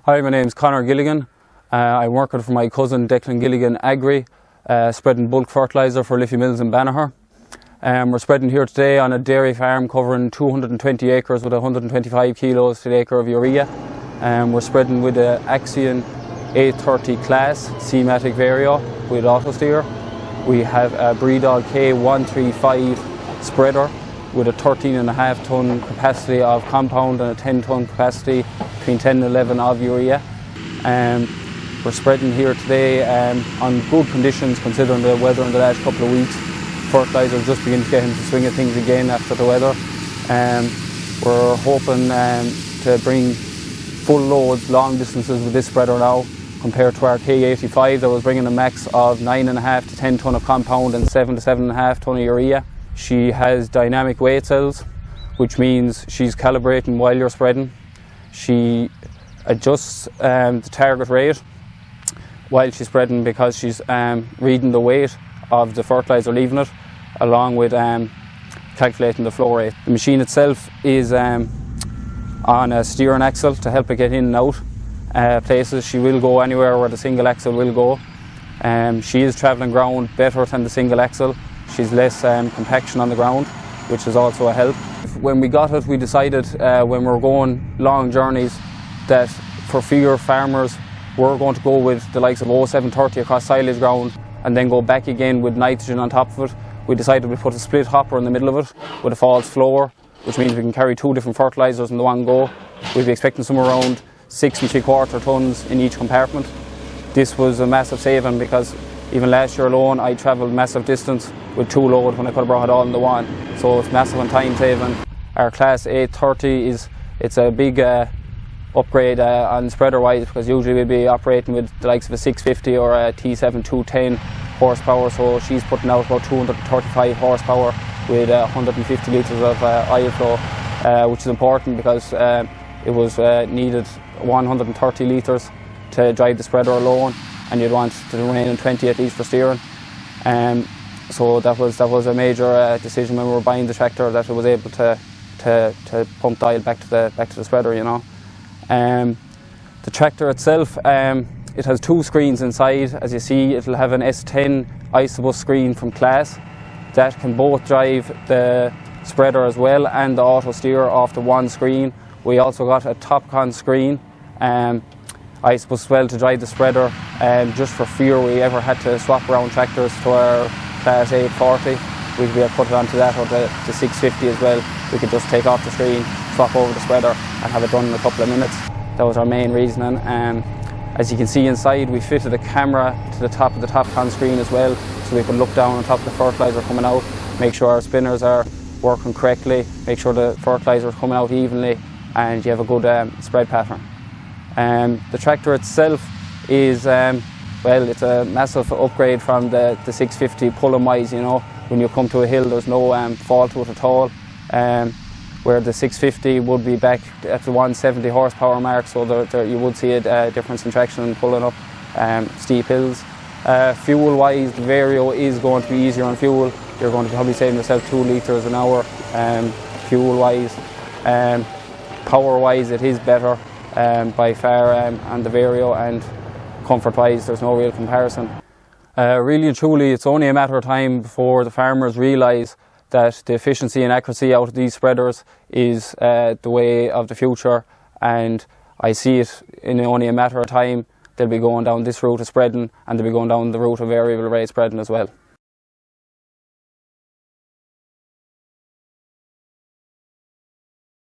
Hi, my name is Declan Gilligan. I'm working for my cousin Declan Gilligan Agri, spreading bulk fertiliser for Liffey Mills Banagher. We're spreading here today on a dairy farm covering 220 acres with 125 kilos to the acre of urea. We're spreading with the Axion 830 class C-matic Vario with auto steer. We have a Breedol K135 spreader with a 13.5 tonne capacity of compound and a 10 tonne capacity between 10 and 11 of urea. We're spreading here today on good conditions considering the weather in the last couple of weeks. Fertiliser just beginning to get into the swing of things again after the weather. We're hoping to bring full loads, long distances with this spreader now compared to our K85 that was bringing a max of 9.5 to 10 tonne of compound and 7 to 7.5 tonne of urea. She has dynamic weight cells, which means she's calibrating while you're spreading. She adjusts the target rate while she's spreading because she's reading the weight of the fertiliser leaving it, along with calculating the flow rate. The machine itself is on a steering axle to help it get in and out places. She will go anywhere where the single axle will go. She is travelling ground better than the single axle. She's less compaction on the ground, which is also a help. When we got it, we decided when we were going long journeys that for fewer farmers we're going to go with the likes of 0730 across silage ground and then go back again with nitrogen on top of it. We decided we'd put a split hopper in the middle of it with a false floor, which means we can carry two different fertilisers in the one go. We'd be expecting somewhere around 6 3/4 tonnes in each compartment. This was a massive saving because even last year alone I travelled massive distance with two loads when I could have brought it all in the one. So it's massive on time saving. Our class 830 it's a big upgrade on spreader wise, because usually we'd be operating with the likes of a 650 or a T7 210 horsepower, so she's putting out about 235 horsepower with 150 litres of oil flow, which is important because it was needed 130 litres to drive the spreader alone, and you'd want the remaining 20 at least for steering. So that was a major decision when we were buying the tractor, that it was able to pump the oil back to the spreader, you know. The tractor itself, it has two screens inside. As you see, it'll have an S10 Isobus screen from Class that can both drive the spreader as well and the auto steer off the one screen. We also got a Topcon screen, Isobus as well, to drive the spreader, just for fear we ever had to swap around tractors to our Class 840. We could be able to put it onto that, or the 650 as well. We could just take off the screen, swap over the spreader and have it done in a couple of minutes. That was our main reasoning. As you can see inside, we fitted a camera to the top of the Topcon screen as well, so we could look down on top of the fertiliser coming out, make sure our spinners are working correctly, make sure the fertiliser is coming out evenly, and you have a good spread pattern. The tractor itself is, well, it's a massive upgrade from the 650 pulling wise, you know. When you come to a hill, there's no fall to it at all. Where the 650 would be back at the 170 horsepower mark, so you would see a difference in traction and pulling up steep hills. Fuel wise, the Vario is going to be easier on fuel. You're going to probably save yourself 2 litres an hour fuel wise. Power wise, it is better by far on the Vario, and comfort wise there's no real comparison. Really and truly, it's only a matter of time before the farmers realise that the efficiency and accuracy out of these spreaders is the way of the future, and I see it in only a matter of time. They'll be going down this route of spreading, and they'll be going down the route of variable rate spreading as well.